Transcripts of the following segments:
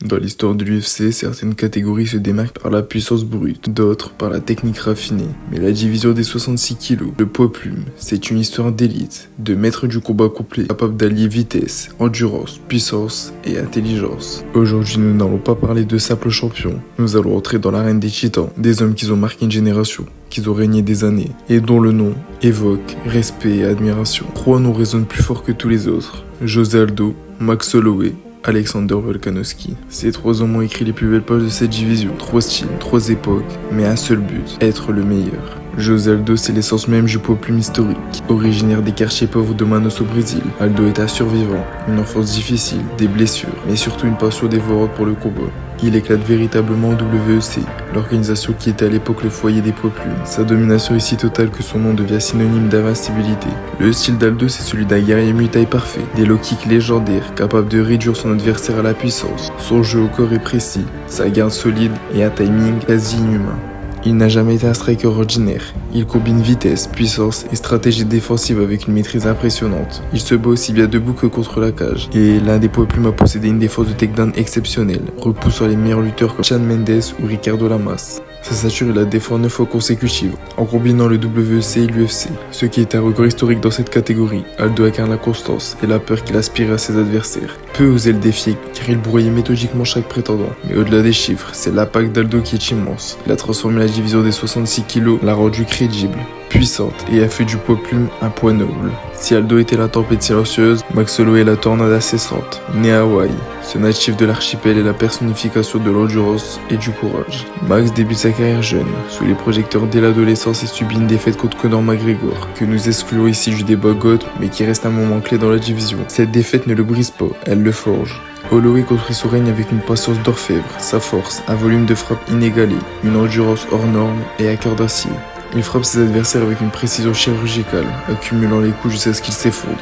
Dans l'histoire de l'UFC, certaines catégories se démarquent par la puissance brute, d'autres par la technique raffinée. Mais la division des 66 kg, le poids plume, c'est une histoire d'élite, de maître du combat complet, capable d'allier vitesse, endurance, puissance et intelligence. Aujourd'hui, nous n'allons pas parler de simples champions, nous allons entrer dans l'arène des titans, des hommes qui ont marqué une génération, qui ont régné des années, et dont le nom évoque respect et admiration. Trois noms résonnent plus fort que tous les autres: José Aldo, Max Holloway, Alexander Volkanovski. Ces trois hommes ont écrit les plus belles pages de cette division. Trois styles, trois époques, mais un seul but: être le meilleur. José Aldo, c'est l'essence même du poids plume historique. Originaire des quartiers pauvres de Manaus au Brésil, Aldo est un survivant, une enfance difficile, des blessures, mais surtout une passion dévorante pour le combat. Il éclate véritablement au WEC, l'organisation qui était à l'époque le foyer des poids plumes. Sa domination est si totale que son nom devient synonyme d'invincibilité. Le style d'Aldo, c'est celui d'un guerrier muay-thai parfait, des low kicks légendaires, capable de réduire son adversaire à la puissance. Son jeu au corps est précis, sa garde solide et un timing quasi inhumain. Il n'a jamais été un striker ordinaire. Il combine vitesse, puissance et stratégie défensive avec une maîtrise impressionnante. Il se bat aussi bien debout que contre la cage. Et l'un des poids plumes a possédé une défense de takedown exceptionnelle, repoussant les meilleurs lutteurs comme Shawn Mendes ou Ricardo Lamas. Sa stature, il la défend 9 fois consécutives, en combinant le WEC et l'UFC. Ce qui est un record historique dans cette catégorie. Aldo incarne la constance et la peur qu'il aspirait à ses adversaires. Peu osait le défier, car il broyait méthodiquement chaque prétendant. Mais au-delà des chiffres, c'est l'impact d'Aldo qui est immense. Il a transformé la division des 66 kg, l'a rendue crédible, puissante et a fait du poids plume un poids noble. Si Aldo était la tempête silencieuse, Max Holloway est la tornade incessante. Né à Hawaï, ce natif de l'archipel est la personnification de l'endurance et du courage. Max débute sa carrière jeune, sous les projecteurs dès l'adolescence et subit une défaite contre Conor McGregor, que nous excluons ici du débat GOAT, mais qui reste un moment clé dans la division. Cette défaite ne le brise pas, elle le forge. Holloway construit son règne avec une patience d'orfèvre, sa force, un volume de frappe inégalé, une endurance hors norme et un cœur d'acier. Il frappe ses adversaires avec une précision chirurgicale, accumulant les coups jusqu'à ce qu'ils s'effondrent.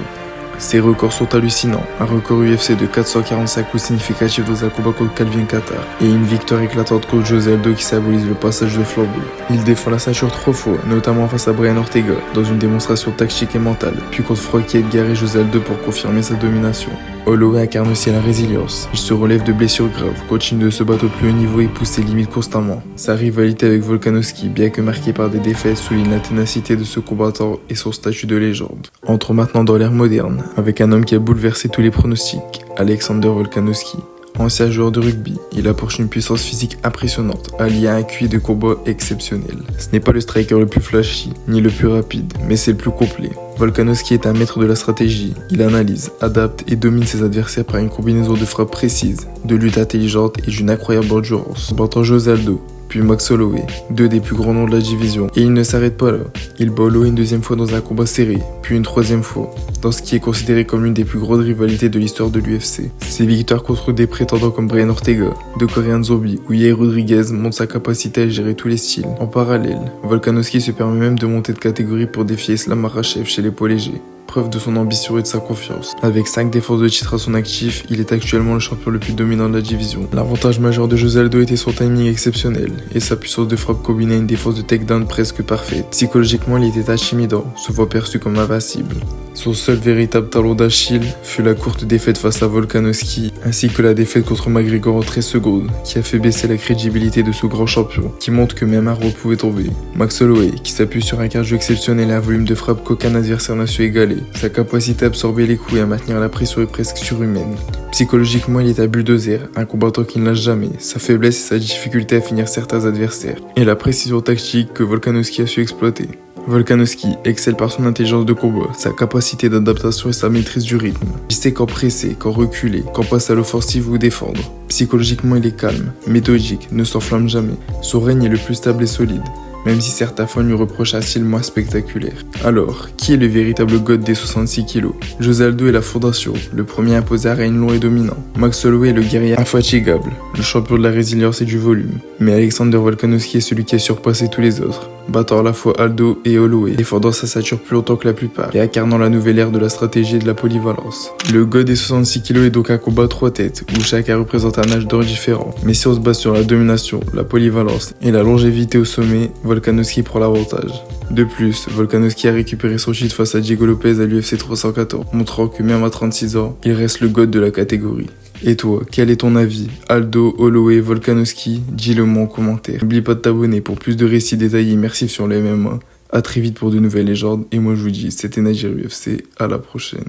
Ses records sont hallucinants, un record UFC de 445 coups significatifs dans un combat contre Calvin Kattar, et une victoire éclatante contre José Aldo qui symbolise le passage de flambeau. Il défend la ceinture 3 fois, notamment face à Brian Ortega, dans une démonstration tactique et mentale, puis contre Frankie Edgar et José Aldo pour confirmer sa domination. Holloway incarne aussi la résilience. Il se relève de blessures graves, continue de se battre au plus haut niveau et pousse ses limites constamment. Sa rivalité avec Volkanovski, bien que marquée par des défaites, souligne la ténacité de ce combattant et son statut de légende. Entrons maintenant dans l'ère moderne, avec un homme qui a bouleversé tous les pronostics, Alexander Volkanovski. Ancien joueur de rugby, il apporte une puissance physique impressionnante, alliée à un QI de combat exceptionnel. Ce n'est pas le striker le plus flashy, ni le plus rapide, mais c'est le plus complet. Volkanovski est un maître de la stratégie, il analyse, adapte et domine ses adversaires par une combinaison de frappes précises, de lutte intelligente et d'une incroyable endurance. Battant José Aldo, puis Max Holloway, deux des plus grands noms de la division. Et il ne s'arrête pas là. Il bat Holloway une deuxième fois dans un combat serré, puis une troisième fois, dans ce qui est considéré comme l'une des plus grandes rivalités de l'histoire de l'UFC. Ses victoires contre des prétendants comme Brian Ortega, The Korean Zombie ou Yair Rodriguez montrent sa capacité à gérer tous les styles. En parallèle, Volkanovski se permet même de monter de catégorie pour défier Islam Makhachev chez les poids légers. Preuve de son ambition et de sa confiance. Avec 5 défenses de titre à son actif, il est actuellement le champion le plus dominant de la division. L'avantage majeur de José Aldo était son timing exceptionnel et sa puissance de frappe combinée à une défense de takedown presque parfaite. Psychologiquement, il était intimidant, souvent perçu comme invincible. Son seul véritable talon d'Achille fut la courte défaite face à Volkanovski, ainsi que la défaite contre McGregor en 13 secondes, qui a fait baisser la crédibilité de ce grand champion, qui montre que même un arbre pouvait tomber. Max Holloway, qui s'appuie sur un cardio exceptionnel et un volume de frappe qu'aucun adversaire n'a su égaler. Sa capacité à absorber les coups et à maintenir la pression est presque surhumaine. Psychologiquement, il est un bulldozer, un combattant qui ne lâche jamais, sa faiblesse et sa difficulté à finir certains adversaires, et la précision tactique que Volkanovski a su exploiter. Volkanovski excelle par son intelligence de combat, sa capacité d'adaptation et sa maîtrise du rythme. Il sait quand presser, quand reculer, quand passer à l'offensive ou défendre. Psychologiquement, il est calme, méthodique, ne s'enflamme jamais. Son règne est le plus stable et solide, même si certains fans lui reprochent un style moins spectaculaire. Alors, qui est le véritable GOAT des 66 kg? José Aldo est la fondation, le premier à imposer un règne long et dominant. Max Holloway est le guerrier infatigable, le champion de la résilience et du volume. Mais Alexander Volkanovski est celui qui a surpassé tous les autres, battant à la fois Aldo et Holloway, défendant sa ceinture plus longtemps que la plupart, et incarnant la nouvelle ère de la stratégie et de la polyvalence. Le GOAT des 66 kg est donc un combat à 3 têtes, où chacun représente un âge d'or différent. Mais si on se base sur la domination, la polyvalence et la longévité au sommet, Volkanovski prend l'avantage. De plus, Volkanovski a récupéré son titre face à Diego Lopez à l'UFC 314, montrant que même à 36 ans, il reste le GOAT de la catégorie. Et toi, quel est ton avis? Aldo, Holloway, Volkanovski? Dis-le moi en commentaire. N'oublie pas de t'abonner pour plus de récits détaillés immersifs sur le MMA. A très vite pour de nouvelles légendes. Et moi je vous dis, c'était Najir UFC. À la prochaine.